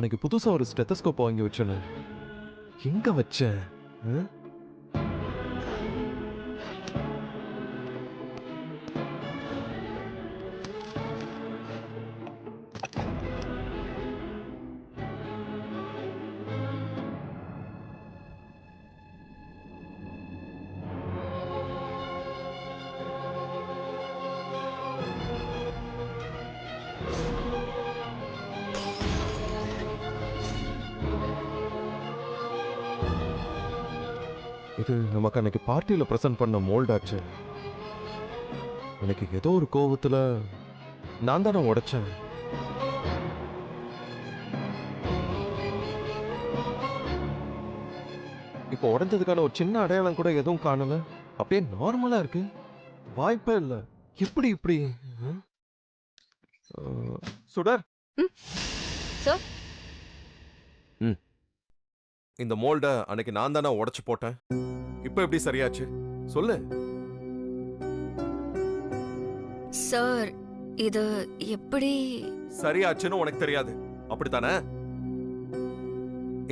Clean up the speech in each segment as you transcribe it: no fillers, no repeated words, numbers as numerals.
அன்னைக்கு புதுசா ஒரு ஸ்டெத்தஸ்கோப் வாங்கி வச்சேன்னு எங்க வச்சேன்? இது நமக்கு அன்னைக்கு பார்ட்டியில் ப்ரெசென்ட் பண்ண மோல்டாச்சு. எனக்கு ஏதோ ஒரு கோவத்தில் நான் தானே உடைச்சேன். இப்போ உடைஞ்சதுக்கான ஒரு சின்ன அடையாளம் கூட எதுவும் காணல. அப்படியே நார்மலா இருக்கு. வாய்ப்பே இல்லை. எப்படி இப்படி? சுடர் சார், இந்த மோல்ட அன்னைக்கு நான் தானே உடைச்சு போட்டேன். இப்போ எப்படி சரியாச்சு சொல்லு. சார் இது எப்படி சரியாச்சுன்னு உனக்கு தெரியாது அப்படித்தானே?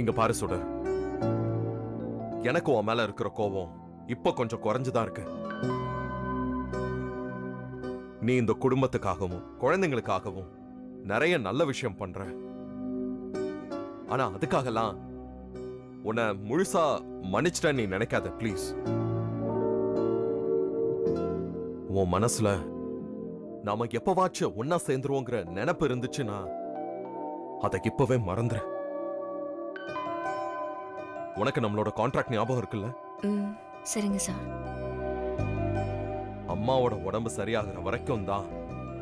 இங்க பாரு சுடர், எனக்கு உன் மேல இருக்கிற கோபம் இப்ப கொஞ்சம் குறைஞ்சுதான் இருக்கு. நீ இந்த குடும்பத்துக்காகவும் குழந்தைங்களுக்காகவும் நிறைய நல்ல விஷயம் பண்ற. ஆனா அதுக்காகலாம் உன்னை முழுசா மன்னிச்சிட்ட நீ நினைக்காத ப்ளீஸ். உன் மனசுல நாம எப்பவாச்சும் ஒன்னா சேர்ந்துருவோங்கிற நினைப்பு இருந்துச்சுன்னா அதை இப்பவே மறந்துரு. உனக்கு நம்மளோட கான்ட்ராக்ட் ஞாபகம் இருக்குல்ல? சரிங்க சார். அம்மாவோட உடம்பு சரியாகிற வரைக்கும் தான்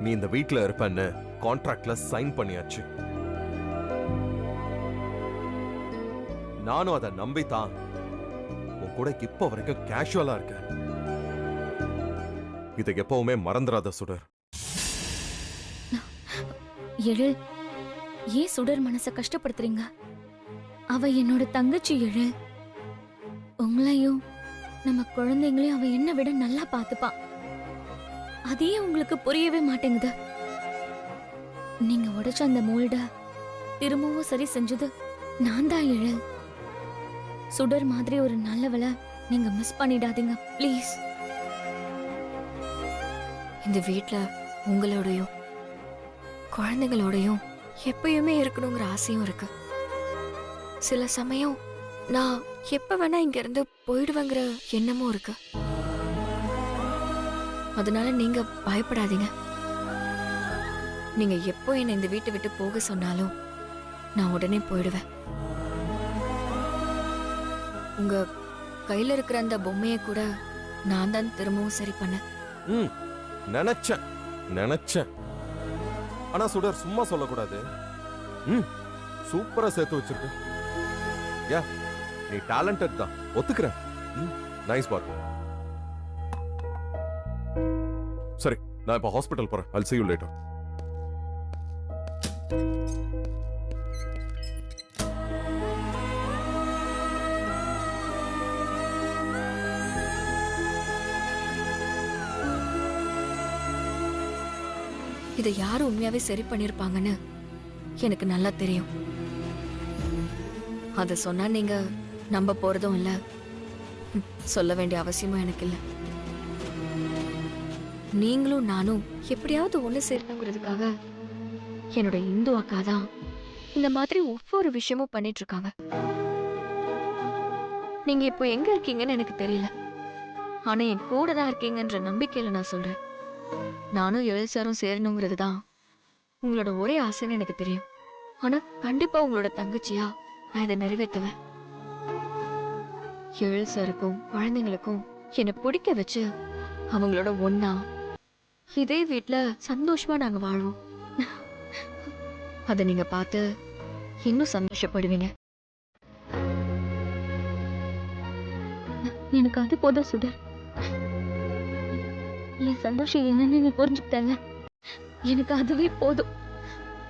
நீ இந்த வீட்ல இருப்பன்னு கான்ட்ராக்ட்ல சைன் பண்ணியாச்சு. நானும் அதை நம்பித்தான் உன் கூட இப்ப வரைக்கும் கேஷுவலா இருக்க. இதை எப்பவுமே மறந்துடாத சுடர். எழில், ஏன் சுடர் மனச கஷ்டப்படுத்துறீங்க? அவ என்னோட தங்கச்சி எழில். உங்களையும் நம்ம குழந்தைங்களையும் அவ என்ன விட நல்லா பாத்துப்பா. அதே உங்களுக்கு புரியவே மாட்டேங்குது. நீங்க உடைச்ச அந்த மோல்ட திரும்பவும் சரி செஞ்சது நான் தான் எழில். சுடர் மாதிரி ஒரு நல்லவளை நீங்க மிஸ் பண்ணிடாதீங்க ப்ளீஸ். இந்த வீட்ல உங்களோடையும் குழந்தைங்களோடையும் எப்பயுமே இருக்கணுங்கிற ஆசையும் இருக்கு. சில சமயம் நான் எப்ப வேணா இங்க இருந்து போயிடுவேங்கிற எண்ணமும் இருக்கு. அதனால நீங்க பயப்படாதீங்க. நீங்க எப்போ என்னை இந்த வீட்டை விட்டு போக சொன்னாலும் நான் உடனே போயிடுவேன். உங்க கையில இருக்கிற அந்த பொம்மையை கூட நான் தான் திரும்பவும் சரி பண்ணேன். நினைச்சேன். ஆனா சுடர் சும்மா சொல்லக்கூடாது. சூப்பரா சேர்த்து வச்சிருக்கு. யா, நீ டேலண்டட் தான், ஒத்துக்கிறேன். நைஸ் பாட். சரி, நான் இப்ப ஹாஸ்பிட்டல் போறேன். I'll see you later. இதை யாரு உண்மையாவே சரி பண்ணிருப்பாங்கன்னு எனக்கு நல்லா தெரியும். அத சொன்னா நீங்க நம்ப போறதும் இல்ல, சொல்ல வேண்டிய அவசியமும் எனக்கு இல்ல. நீங்களும் நானும் எப்படியாவது ஒண்ணு சேரணுங்கிறதுக்காக என்னோட இந்து அக்கா தான் இந்த மாதிரி ஒவ்வொரு விஷயமும் பண்ணிட்டு இருக்காங்க. நீங்க இப்போ எங்க இருக்கீங்கன்னு எனக்கு தெரியல, ஆனா என் கூட தான் இருக்கீங்கன்ற நம்பிக்கையில நான் சொல்றேன். நானும் எழில் சாரும் சேரணுங்கிறது தான் உங்களோட ஒரே ஆசைன்னு எனக்கு தெரியும். ஆனா கண்டிப்பா உங்களோட தங்கச்சியா நான் இதை நிறைவேற்றுவேன். எழில் சாருக்கும் குழந்தைங்களுக்கும் என்னை பிடிக்க வச்சு அவங்களோட ஒன்னா இதே வீட்டுல சந்தோஷமா நாங்க வாழ்வோம். அதை நீங்க பார்த்து இன்னும் சந்தோஷப்படுவீங்க. எனக்கு அது போதும் சுடர். என் சந்தோஷம் என்னன்னு நீ புரிஞ்சுக்கிட்டல, எனக்கு அதுவே போதும்.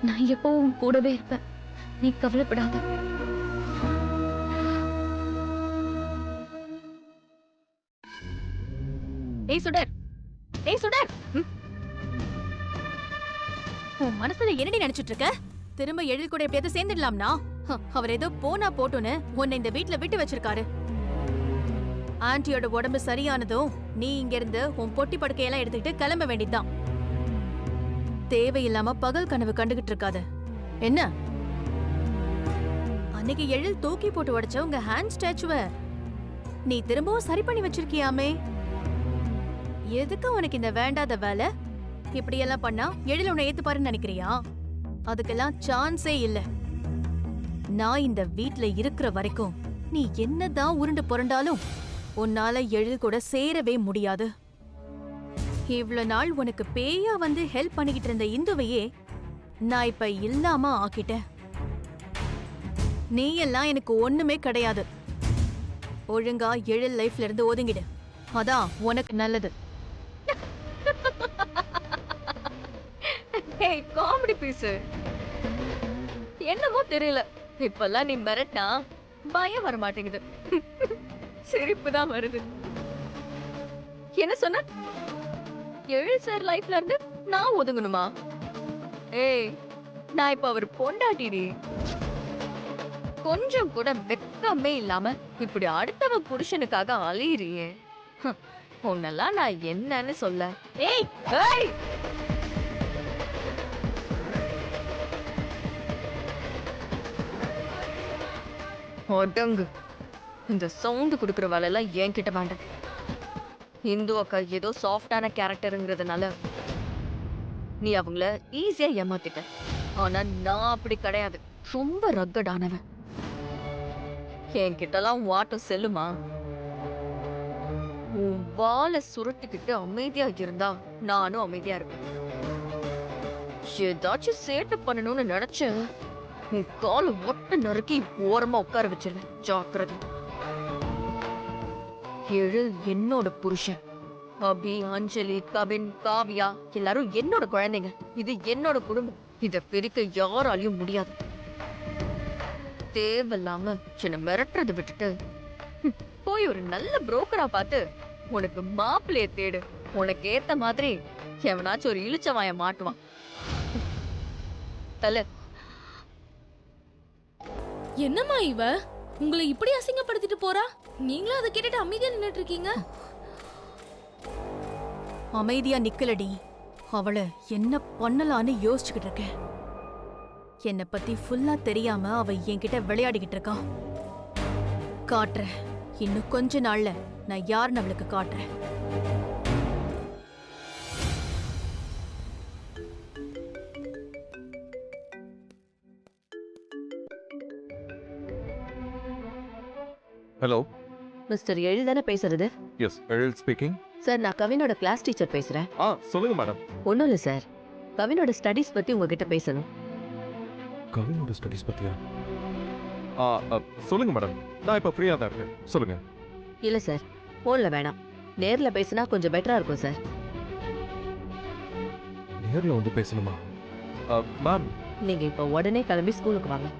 நான் எப்பவும் கூடவே இருப்பேன், நீ கவலைப்படாத. ஏய் சுடர், ஏய் சுடர், உன் மனசுல என்னடி நினைச்சிட்டு இருக்க? திரும்ப எழில் கூட எப்படியாவது சேர்ந்துடலாம்னா அவர் ஏதோ போனா போட்டுன்னு உன்னை இந்த வீட்ல விட்டு வச்சிருக்காரு. ஆன்ட்டியோட உடம்பு சரியானதும் நீ இங்க இருந்து உன் பொட்டி படுக்கையெல்லாம் எடுத்துக்கிட்டு கிளம்ப வேண்டியதுதான். தேவையில்லாம பகல் கனவு கண்டுகிட்டு இருக்காத என்ன? அன்னைக்கு எழில் தூக்கி போட்டு உடைச்ச உங்க ஹேண்ட் ஸ்டாச்சுவ நீ திரும்பவும் சரி பண்ணி வச்சிருக்கியாமே. எதுக்கு உனக்கு இந்த வேண்டாத வேலை? இப்படியெல்லாம் பண்ணா எழில் உன்னை ஏத்துப்பாருன்னு நினைக்கிறியா? அதுக்கெல்லாம் சான்ஸே இல்ல. நான் இந்த வீட்ல இருக்கிற வரைக்கும் நீ என்னதான் உருண்டு புரண்டாலும் உன்னால எழில் கூட சேரவே முடியாது. இவ்வளவு நாள் உனக்கு பேயா வந்து ஹெல்ப் பண்ணிக்கிட்டு இருந்த இந்துவையே நான் இப்ப இல்லாம ஆக்கிட்டேன். நீ எல்லாம் எனக்கு ஒண்ணுமே கிடையாது. ஒழுங்கா எழில் லைஃப்ல இருந்து ஒதுங்கிடு. அதான் உனக்கு நல்லது. ஏய் காமெடி பீஸ். என்னமோ தெரியல, இப்பெல்லாம் நீ மிரட்டா பயம் வர மாட்டேங்குது, சிரிப்பு தான் வருது. என்ன சொன்ன? எழில் சார் லைஃப்ல இருந்து நான் ஒதுங்கணுமா? ஏய், நான் இப்ப அவர் பொண்டாட்டிடி. கொஞ்சம் கூட வெக்கமே இல்லாம இப்படி அடுத்தவ புருஷனுக்காக அலையிறியே. உன்னெல்லாம் நான் என்னன்னு சொல்ல? ஏய் ஏய், ஒடங்கு. இந்த சவுண்டு கொடுக்குற வேலையெல்லாம் என்கிட்ட வேண்டாம். இந்து அக்கா ஏதோ சாஃப்டான கேரக்டருங்கிறதுனால நீ அவங்கள ஈஸியா ஏமாத்திட்ட. ஆனா நான் அப்படி கிடையாது, ரொம்ப ரக்கடானவன். என்கிட்டலாம் வாட்டம் செல்லுமா? உன் வாலை சுருட்டிக்கிட்டு அமைதியா இருந்தா நானும் அமைதியா இருப்பேன். ஏதாச்சும் சேட்டை பண்ணணும்னு நினைச்சேன், உன் காலை ஒட்ட நறுக்கி ஓரமா உட்கார வச்சிருவேன். ஜாக்கிரதை. எழில் என்னோட புருஷன். அபி, அஞ்சலி, கவின், காவியா எல்லாரும் என்னோட குழந்தைங்க. இது என்னோட குடும்பம். இத பிரிக்க யாராலையும் முடியாது. தேவையில்லாம சின்ன மிரட்டுறதை விட்டுட்டு போய் ஒரு நல்ல புரோக்கரா பார்த்து உனக்கு மாப்பிள்ளைய தேடு. உனக்கு ஏத்த மாதிரி எவனாச்சும் ஒரு இழுச்சவாய மாட்டுவான். தல, என்னம்மா இவ உங்களை இப்படி அசிங்கப்படுத்திட்டு போறா? நீங்களும் அதை கேட்டுட்டு அமைதியா நின்னுட்டு இருக்கீங்க. அமைதியா நிக்கலடி, அவளை என்ன பண்ணலான்னு யோசிச்சுக்கிட்டு இருக்கேன். என்னை பத்தி ஃபுல்லா தெரியாம அவ என்கிட்ட விளையாடிக்கிட்டு இருக்கா. காட்டுறேன், இன்னும் கொஞ்ச நாள்ல நான் யாருன்னு அவளுக்கு காட்டுறேன். ஹலோ, மிஸ்டர் எழில் தானே பேசுறது? எஸ், எழில் ஸ்பீக்கிங். சார், நான் கவினோட கிளாஸ் டீச்சர் பேசுறேன். சொல்லுங்க மேடம். ஒன்றும் இல்லை சார், கவினோட ஸ்டடீஸ் பத்தி உங்ககிட்ட பேசணும். கவினோட ஸ்டடீஸ் பத்தியா? சொல்லுங்க மேடம், நான் இப்ப ஃப்ரீயா தான் இருக்கேன், சொல்லுங்க. இல்லை சார், ஃபோனில் வேணாம், நேரில் பேசினா கொஞ்சம் பெட்டரா இருக்கும் சார். நேர்ல வந்து பேசணுமா? மேம், நீங்க இப்போ உடனே கிளம்பி ஸ்கூலுக்கு வாங்க.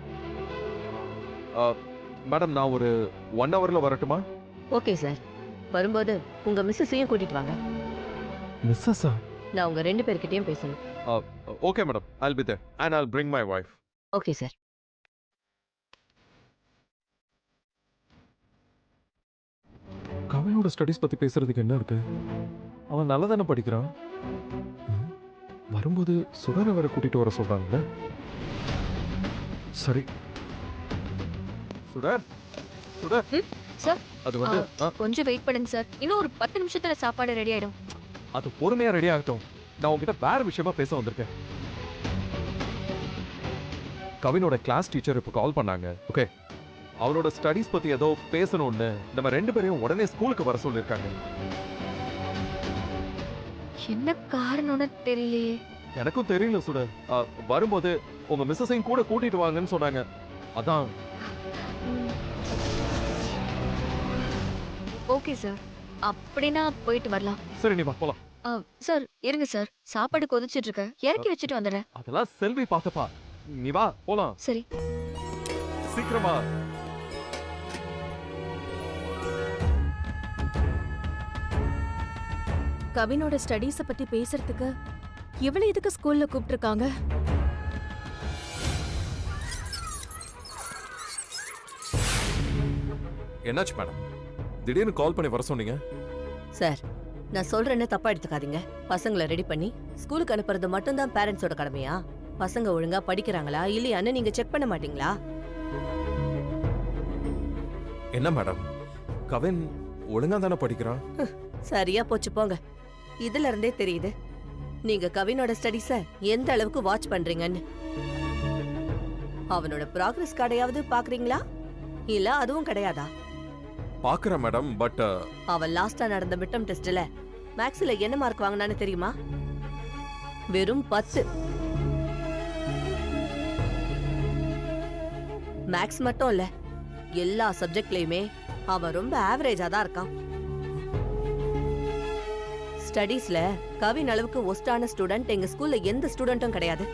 மேடம் நான் ஒரு 1 ஹவர்ல வரட்டுமா? ஓகே சார், வரும்போது உங்க மிஸ்ஸஸையும் கூட்டிட்டு வாங்க. மிஸ்ஸஸா? நான் உங்க 2 பேர்கிட்டயும் பேசணும். Okay madam, I'll be there and I'll bring my wife. Okay sir. கவினோட ஸ்டடீஸ் பத்தி பேசுறதுக்கு என்ன இருக்கு? அவன் நல்லா தானே படிக்கிறான். வரும்போது சுடரை வர கூட்டிட்டு வர சொல்றாங்கல்ல. சரி, சுடர் சுடர். சார், அது வந்து கொஞ்சம் வெயிட் பண்ணுங்க சார். இன்னும் ஒரு 10 நிமிஷத்துல சாப்பாடு ரெடி ஆயிடும். அது பொறுமையா ரெடி ஆகட்டும். நான் உங்ககிட்ட வேற விஷயமா பேச வந்திருக்கேன். கவினோட கிளாஸ் டீச்சர் இப்போ கால் பண்ணாங்க. ஓகே, அவனோட ஸ்டடீஸ் பத்தி ஏதோ பேசணும்னு நம்ம 2 பேரையும் உடனே ஸ்கூலுக்கு வர சொல்லியிருக்காங்க. என்ன காரணம்னு தெரியலையே. எனக்கும் தெரியல சுடர். வரும்போது உங்க மிஸ்ஸஸையும் கூட கூட்டிட்டு வாங்கன்னு சொன்னாங்க. அதான். ஓகே சார், அப்படின்னா போயிட்டு வரலாம். சரி, நீ வா போலாம். சார் இருங்க சார், சாப்பாடு கொதிச்சிட்டு இருக்க, இறக்கி வச்சுட்டு வந்துடுறேன். அதெல்லாம் செல்வி பாத்துப்பா. நீ வா போலாம். சரி, சீக்கிரமா. கவினோட ஸ்டடீஸ பத்தி பேசுறதுக்கு இவளை எதுக்கு ஸ்கூல்ல கூப்பிட்டுருக்காங்க? என்னாச்சு மேடம்? திடீர்னு கால் பண்ணி வர சொன்னீங்க. சார், நான் சொல்றேன்னு தப்பா எடுத்துக்காதீங்க. பசங்களை ரெடி பண்ணி ஸ்கூலுக்கு அனுப்புறது மட்டும்தான் பேரண்ட்ஸோட கடமையா? பசங்க ஒழுங்கா படிக்கிறாங்களா இல்லையான்னு நீங்க செக் பண்ண மாட்டீங்களா? என்ன மேடம், கவின் ஒழுங்கா தானே படிக்கிறான். சரியா போச்சு போங்க. இதுல இருந்தே தெரியுது நீங்க கவினோட ஸ்டடீஸ எந்த அளவுக்கு வாட்ச் பண்றீங்கன்னு. அவனோட ப்ராக்ரஸ் கார்டையாவது பாக்குறீங்களா? இல்ல அதுவும் கிடையாதா? பாக்குறேன் மேடம், பட் அவன் லாஸ்டா நடந்த மிட்டம் டெஸ்ட்ல மேக்ஸ்ல என்ன மார்க் வாங்கினான்னு தெரியுமா? வெறும் 10. மேக்ஸ் மட்டும் இல்ல, எல்லா சப்ஜெக்ட்லயுமே அவன் ரொம்ப ஆவரேஜா தான் இருக்கான். ஸ்டடீஸ்ல கவின் அளவுக்கு ஒஸ்டான ஸ்டூடெண்ட் எங்க ஸ்கூல்ல எந்த ஸ்டூடெண்ட்டும் கிடையாது.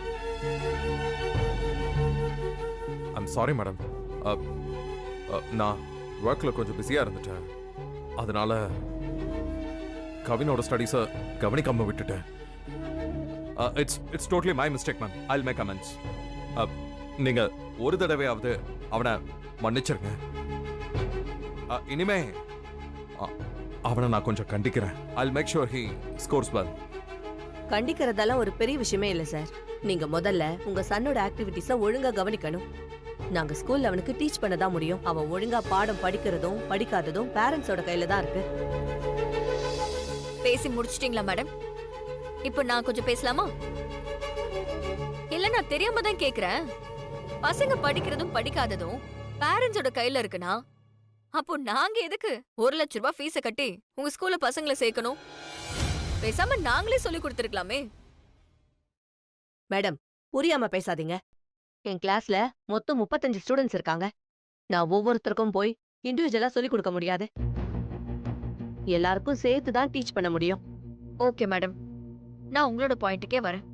I'm sorry madam. நான் ஒர்க்ல கொஞ்சம் பிஸியா இருந்துட்டேன். அதனால கவினோட ஸ்டடீஸை கவனிக்காம விட்டுட்டேன். It's totally my mistake ma'am. I'll make amends. நீங்க ஒரு தடவையாவது அவனை மன்னிச்சிருங்க. இனிமே அவனை நான் கொஞ்சம் கண்டிக்கிறேன். I'll make sure he scores well. கண்டிக்கிறதெல்லாம் ஒரு பெரிய விஷயமே இல்ல சார். நீங்க முதல்ல உங்க சன்னோட ஆக்டிவிட்டிஸ ஒழுங்கா கவனிக்கணும். நாங்க ஸ்கூல்ல அவனுக்கு டீச் பண்ண தான் முடியும். அவன் ஒழுங்கா பாடம் படிக்கிறதும் படிக்காததும் பேரண்ட்ஸோட கையில தான் இருக்கு. பேசி முடிச்சிட்டீங்களா மேடம்? இப்போ நான் கொஞ்சம் பேசலாமா? இல்ல, நான் தெரியாம தான் கேக்குறேன். பசங்க படிக்கிறதும் படிக்காததும் பேரண்ட்ஸோட கையில இருக்குனா, அப்போ நாங்க எதுக்கு 1 லட்சம் ரூபாய் ஃபீஸ கட்டி உங்க ஸ்கூல்ல பசங்களை சேர்க்கணும்? பேசாம நாங்களே சொல்லி கொடுத்துருக்கலாமே. மேடம், புரியாம பேசாதீங்க. என் கிளாஸ்ல மொத்தம் 35 ஸ்டூடெண்ட்ஸ் இருக்காங்க. நான் ஒவ்வொருத்தருக்கும் போய் இண்டிவிஜுவலா சொல்லி கொடுக்க முடியாது. எல்லாருக்கும் சேர்த்து தான் டீச் பண்ண முடியும். ஓகே மேடம், நான் உங்களோட பாயிண்ட்டுக்கே வரேன்.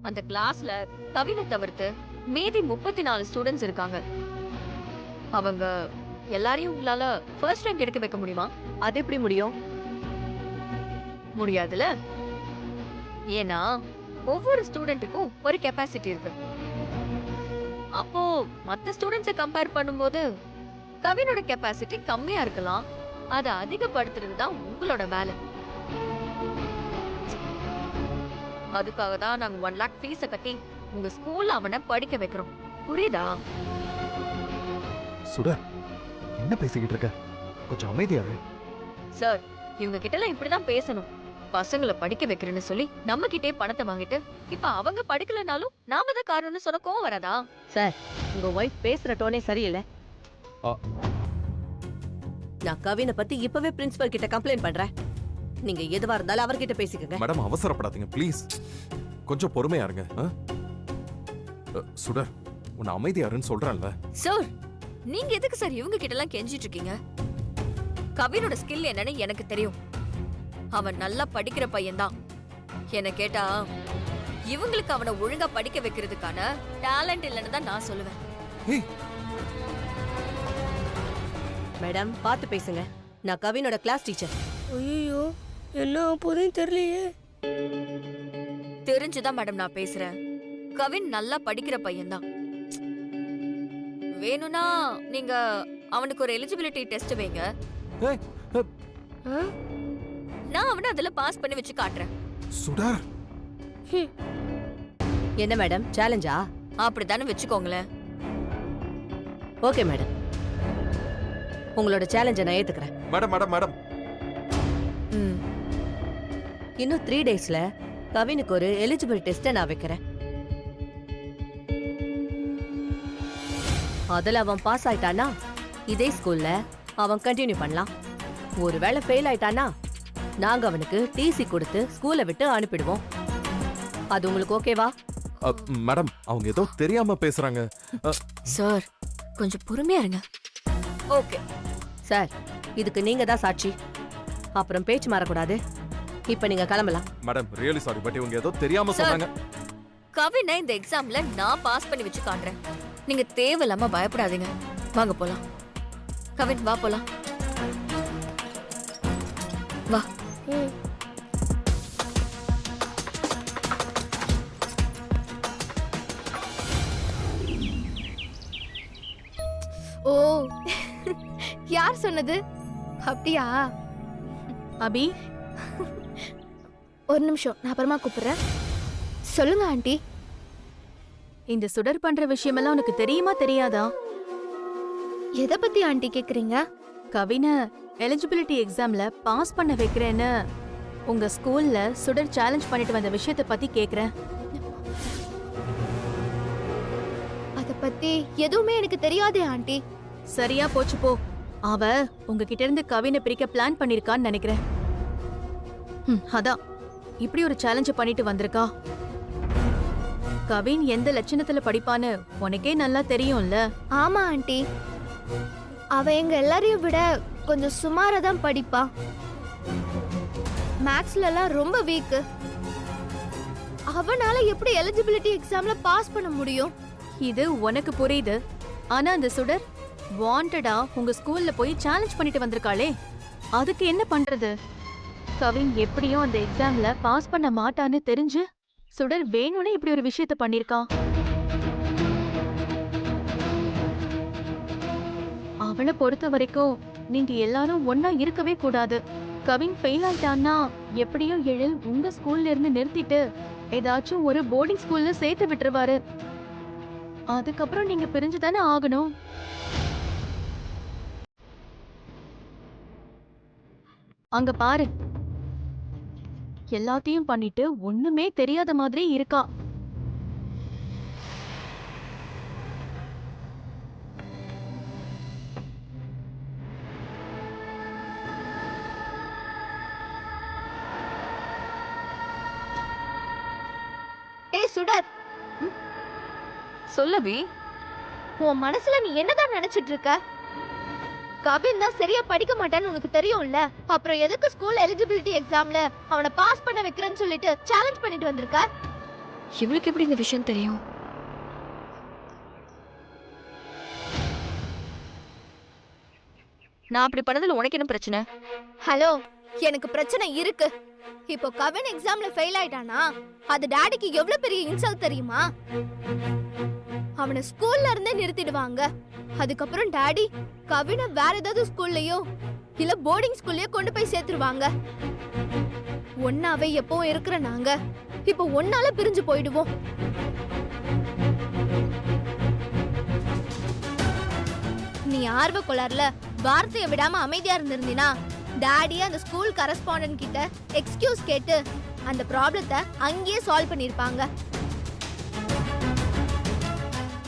அந்த கிளாஸ்ல கவினை தவிர்த்து மீதி 34 ஸ்டூடெண்ட்ஸ் இருக்காங்க. அவங்க எல்லாரையும் உங்களால ஃபர்ஸ்ட் ரேங்க் எடுக்க வைக்க முடியுமா? அது எப்படி முடியும்? முடியாதுல. ஏன்னா ஒவ்வொரு ஸ்டூடெண்ட்டுக்கும் ஒரு கெப்பாசிட்டி இருக்கு. அப்போ மத்த ஸ்டூடெண்ட்ஸை கம்பேர் பண்ணும்போது கவினோட கெப்பாசிட்டி கம்மியா இருக்கலாம். அதை அதிகப்படுத்துறது தான் உங்களோட வேலை. அதுக்காக தான் நாங்க 1 லாக் ஃபீஸ கட்டி உங்க ஸ்கூல்ல அவனை படிக்க வைக்கிறோம். புரியுதா? சுடர், என்ன பேசிக்கிட்டு இருக்க? கொஞ்சம் அமைதியா இரு. சார், இவங்க கிட்ட எல்லாம் இப்படிதான் பேசணும். பசங்களை படிக்க வைக்கிறேன்னு சொல்லி நம்ம கிட்டே பணத்தை வாங்கிட்டு இப்ப அவங்க படிக்கலனாலும் நாம தான் காரணம்னு சொன்ன கோவம் வராதா? சார், உங்க ஒய்ஃப் பேசுற டோனே சரியில்லை. ஆ. நான் கவினை பத்தி இப்பவே பிரின்சிபல் கிட்ட கம்ப்ளைண்ட் பண்றேன். நீங்க எதுவா இருந்தாலும் அவர்கிட்ட பேசிக்கங்க. மேடம், அவசரப்படாதீங்க ப்ளீஸ். கொஞ்சம் பொறுமையா இருங்க. சுடர், உன்னை அமைதியா இருன்னு சொல்றேன்ல. சார், நீங்க எதுக்கு சார் இவங்க கிட்ட எல்லாம் கெஞ்சிட்டு இருக்கீங்க? கவினோட ஸ்கில் என்னன்னு எனக்கு தெரியும். அவன் நல்லா படிக்கிற பையன்தான். என்ன கேட்டா இவங்களுக்கு அவனை ஒழுங்கா படிக்க வைக்கிறதுக்கான டேலண்ட் இல்லைன்னு தான் நான் சொல்லுவேன். மேடம், பார்த்து பேசுங்க. நான் கவினோட கிளாஸ் டீச்சர். ஐயோ, என்ன போதும் தெரியலையே. தெரிஞ்சுதான் மேடம் நான் பேசுறேன். கவின் நல்லா படிக்கிற பையன்தான். வேணும்னா நீங்க அவனுக்கு ஒரு எலிஜிபிலிட்டி டெஸ்ட் வைங்க. நான் அவனை அதுல பாஸ் பண்ணி வச்சு காட்டுறேன். சுடர், என்ன மேடம், சேலஞ்சா? அப்படித்தானே வச்சுக்கோங்களேன். ஓகே மேடம், உங்களோட சேலஞ்சை நான் ஏத்துக்கிறேன். மேடம் மேடம் மேடம் இன்னும் 3 டேஸ்ல கவினுக்கு ஒரு எலிஜிபிள் டெஸ்ட நான் வைக்கிறேன். அதுல அவன் பாஸ் ஆயிட்டானா இதே ஸ்கூல்ல அவன் கண்டினியூ பண்ணலாம். ஒருவேளை ஃபெயில் ஆயிட்டானா நாங்க அவனுக்கு டிசி கொடுத்து ஸ்கூலை விட்டு அனுப்பிடுவோம். அது உங்களுக்கு ஓகேவா? மேடம், அவங்க ஏதோ தெரியாம பேசுறாங்க. சார், கொஞ்சம் பொறுமையா இருங்க. ஓகே சார், இதுக்கு நீங்க தான் சாட்சி. அப்புறம் பேச்சு மாறக்கூடாது. இப்ப நீங்க கிளம்பலாம். மேடம், ரியலி சாரி, பட் இவங்க ஏதோ தெரியாம Sir. சொன்னாங்க. கவினை இந்த எக்ஸாம்ல நான் பாஸ் பண்ணி வச்சு காட்டுறேன். நீங்க தேவையில்லாம பயப்படாதீங்க. வாங்க போலாம். கவின், வா போலாம். வா. ஓ யார் சொன்னது? அப்படியா? அபி, ஒரு நிமிஷம், நான் அப்புறமா கூப்பிடுறேன். சொல்லுங்க ஆண்டி. இந்த சுடர் பண்ற விஷயமெல்லாம் உனக்கு தெரியுமா தெரியாதா? எதை பத்தி ஆண்டி கேக்குறீங்க? கவினை எலிஜிபிலிட்டி எக்ஸாம்ல பாஸ் பண்ண வைக்கிறேன்னு உங்க ஸ்கூல்ல சுடர் சேலஞ்ச் பண்ணிட்டு வந்த விஷயத்த பத்தி கேக்குறேன். அத பத்தி எதுவுமே எனக்கு தெரியாதே ஆண்டி. சரியா போச்சு போ. அவ உங்ககிட்ட இருந்து கவினை பிரிக்க பிளான் பண்ணிருக்கான்னு நினைக்கிறேன். அதான் இப்படி ஒரு சேலஞ்ச பண்ணிட்டு வந்திருக்கா. கவின் எந்த லட்சணத்துல படிப்பான்னு உனக்கே நல்லா தெரியும்ல. ஆமா ஆண்டி, அவ எங்க எல்லாரையும் விட கொஞ்சம் சுமாரா தான் படிப்பா. மேக்ஸ்ல எல்லாம் ரொம்ப வீக். அவனால எப்படி எலிஜிபிலிட்டி எக்ஸாம்ல பாஸ் பண்ண முடியும்? இது உனக்கு புரியுது. ஆனா அந்த சுடர் வாண்டடா உங்க ஸ்கூல்ல போய் சேலஞ்ச் பண்ணிட்டு வந்திருக்காளே, அதுக்கு என்ன பண்றது? கவின் எப்படியும் அந்த எக்ஸாம்ல பாஸ் பண்ண மாட்டான்னு தெரிஞ்சு சுடர் வேணும்னே இப்படி ஒரு விஷயத்த பண்ணிருக்கான். அவளை பொறுத்த வரைக்கும் நீங்க எல்லாரும் ஒன்னா இருக்கவே கூடாது. கவின் ஃபெயில் ஆயிட்டான்னா எப்படியும் எழில் உங்க ஸ்கூல்ல இருந்து நிறுத்திட்டு ஏதாச்சும் ஒரு போர்டிங் ஸ்கூல்ல சேர்த்து விட்டுருவாரு. அதுக்கப்புறம் நீங்க பிரிஞ்சுதானே ஆகணும். அங்க பாரு, எல்லாத்தையும் பண்ணிட்டு ஒண்ணுமே தெரியாத மாதிரி இருக்கா. ஏய் சுடர், சொல்லவி. உன் மனசுல நீ என்னதான் நினைச்சிட்டு இருக்க? கவின் தான் சரியா படிக்க மாட்டான்னு உனக்கு தெரியும்ல. அப்புறம் எதுக்கு ஸ்கூல் எலிஜிபிலிட்டி எக்ஸாம்ல அவனை பாஸ் பண்ண வைக்கிறேன்னு சொல்லிட்டு சேலஞ்ச் பண்ணிட்டு வந்திருக்க? இவளுக்கு எப்படி இந்த விஷயம் தெரியும்? நான் அப்படி பண்ணதுல உனக்கு என்ன பிரச்சனை? ஹலோ, எனக்கு பிரச்சனை இருக்கு. இப்போ கவின் எக்ஸாம்ல ஃபெயில் ஆயிட்டானா அது டாடிக்கு எவ்வளவு பெரிய இன்சல்ட் தெரியுமா? அவனை ஸ்கூல்ல இருந்தே நிறுத்திடுவாங்க. அதுக்கப்புறம் டாடி கவினை வேற ஏதாவது ஸ்கூல்லயோ இல்ல போர்டிங் ஸ்கூல்லயோ கொண்டு போய் சேர்த்துருவாங்க. ஒன்னாவே எப்பவும் இருக்கிற நாங்க இப்போ ஒன்னால பிரிஞ்சு போயிடுவோம். நீ ஆர்வ கொளார்ல வார்த்தையை விடாம அமைதியா இருந்திருந்தீனா டாடி அந்த ஸ்கூல் கரஸ்பாண்டன்ட் கிட்ட எக்ஸ்கியூஸ் கேட்டு அந்த ப்ராப்ளத்தை அங்கேயே சால்வ் பண்ணிருப்பாங்க.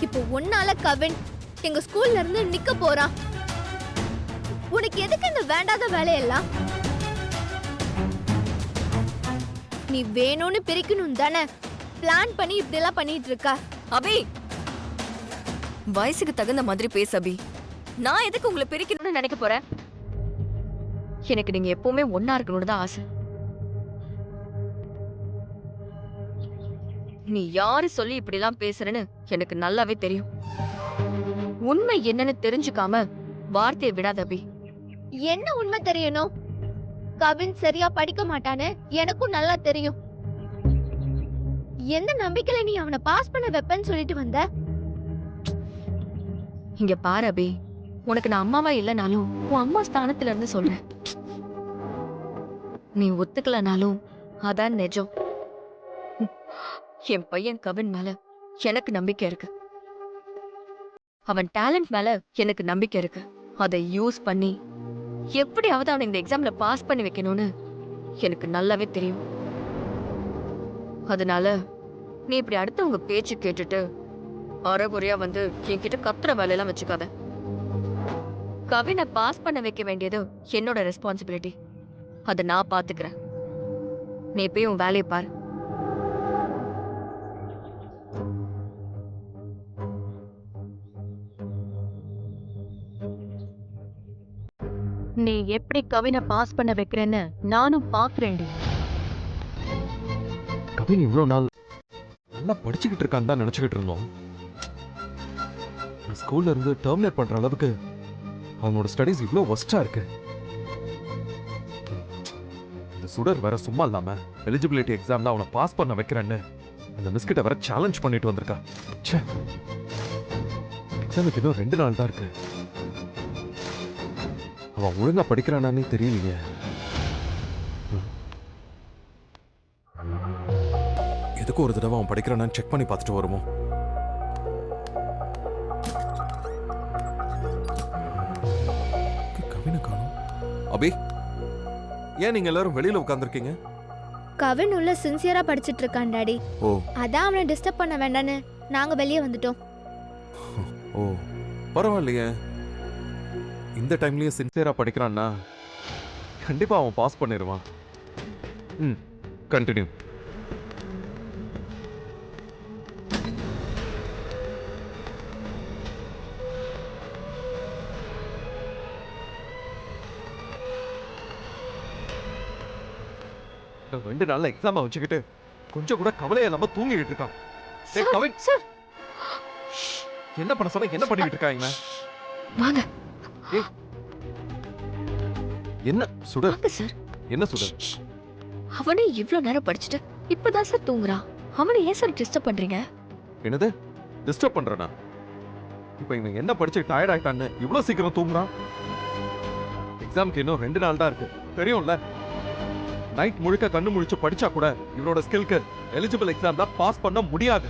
இப்போ ஒன்னால கவின் எங்க ஸ்கூல்ல இருந்து நிக்க போறான். உனக்கு எதுக்கு இந்த வேண்டாத வேலையெல்லாம்? நீ வேணும்னு பிரிக்கணும் தானே பிளான் பண்ணி இப்படி எல்லாம் பண்ணிட்டு இருக்க. அபி, வயசுக்கு தகுந்த மாதிரி பேசு அபி. நான் எதுக்கு உங்களை பிரிக்கணும்னு நினைக்க போறேன்? எனக்கு நீங்க எப்பவுமே ஒன்னா இருக்கணும்னு தான் ஆசை. நீ யாரு சொல்லி இப்படி எல்லாம் பேசுறேன்னு எனக்கு நல்லாவே தெரியும். உண்மை என்னன்னு தெரிஞ்சுக்காம வார்த்தையை விடாத அபி. என்ன உண்மை தெரியணும்? கவின் சரியா படிக்க மாட்டான்னு எனக்கும் நல்லா தெரியும். எந்த நம்பிக்கையில நீ அவனை பாஸ் பண்ண வைப்பேன்னு சொல்லிட்டு வந்த? இங்க பாரு அபி, உனக்கு நான் அம்மாவா இல்லைனாலும் உன் அம்மா ஸ்தானத்துல இருந்து சொல்றேன். நீ ஒத்துக்கலனாலும் அதான் நிஜம். என் பையன் கவின் மேல எனக்கு நம்பிக்கை இருக்கு. அவன் டேலண்ட் மேல எனக்கு நம்பிக்கை இருக்கு. அதை யூஸ் பண்ணி எப்படியாவது அவனை இந்த எக்ஸாம்ல பாஸ் பண்ணி வைக்கணும்னு எனக்கு நல்லாவே தெரியும். அதனால நீ இப்படி அடுத்தவங்க பேச்சு கேட்டுட்டு அரைகுறையா வந்து என்கிட்ட கத்துற வேலையெல்லாம் வச்சுக்காத. கவினை பாஸ் பண்ண வைக்க வேண்டியது என்னோட ரெஸ்பான்சிபிலிட்டி. அதை நான் பாத்துக்கிறேன். நீ போய் உன் வேலையை பாரு. நீ எப்படி கவினை பாஸ் பண்ண வைக்கிறேன்னு நானும் பாக்குறேன்டி. கவின் இவ்வளவு நாள் நல்லா படிச்சுக்கிட்டு இருக்கான்னு தான் நினைச்சுக்கிட்டு இருந்தோம். ஸ்கூல்ல இருந்து டெர்மினேட் பண்ற அளவுக்கு அவனோட ஸ்டடீஸ் இவ்வளோ ஒஸ்டா இருக்கு. இந்த சுடர் வேற சும்மா இல்லாம எலிஜிபிலிட்டி எக்ஸாம்ல அவனை பாஸ் பண்ண வைக்கிறேன்னு அந்த மிஸ்கிட்ட வேற சேலஞ்ச் பண்ணிட்டு வந்திருக்கா. எக்ஸாமுக்கு இன்னும் 2 நாள் தான் இருக்கு. அவன் ஒழுங்கா படிக்கிறானானே தெரியலையே. எதுக்கு ஒரு தடவை அவன் படிக்கிறானான்னு செக் பண்ணி பார்த்துட்டு வருவோம். கவினை காணோம். அபி, ஏன் நீங்க எல்லாரும் வெளியில உட்கார்ந்துருக்கீங்க? கவின் உள்ள சின்சியரா படிச்சிட்டு இருக்கான் டாடி. ஓ அதான் அவனை டிஸ்டர்ப் பண்ண வேண்டான்னு நாங்க வெளியே வந்துட்டோம். ஓ பரவாயில்லையே. இந்த டைம்லயும் சின்சியரா படிக்கிறான்னா கண்டிப்பா அவன் பாஸ் பண்ணிடுவான். கண்டினியூ. ரெண்டு நாள்ல எக்ஸாம் வச்சுக்கிட்டு கொஞ்சம் கூட கவலையை இல்லாம தூங்கிட்டு இருக்கான். டேய் கவின், சார் என்ன பண்ண சொன்ன? என்ன பண்ணிட்டு இருக்காங்க? வாங்க என்ன சுடர்? வாங்க சார். என்ன சுடர்? அவனே இவ்ளோ நேரம் படிச்சுட்டு இப்பதான் சார் தூங்குறான். அவனை ஏன் சார் டிஸ்டர்ப் பண்றீங்க? என்னது டிஸ்டர்ப் பண்றனா? இப்போ இவன் என்ன படிச்சு டயர்ட் ஆயிட்டான்னு இவ்வளவு சீக்கிரம் தூங்குறான்? எக்ஸாம்க்கு இன்னும் 2 நாள் தான் இருக்கு, தெரியும்ல. நைட் முழுக்க கண்ணு முழிச்சு படிச்சா கூட இவனோட ஸ்கில்க்கு எலிஜிபிள் எக்ஸாம் தான் பாஸ் பண்ண முடியாது.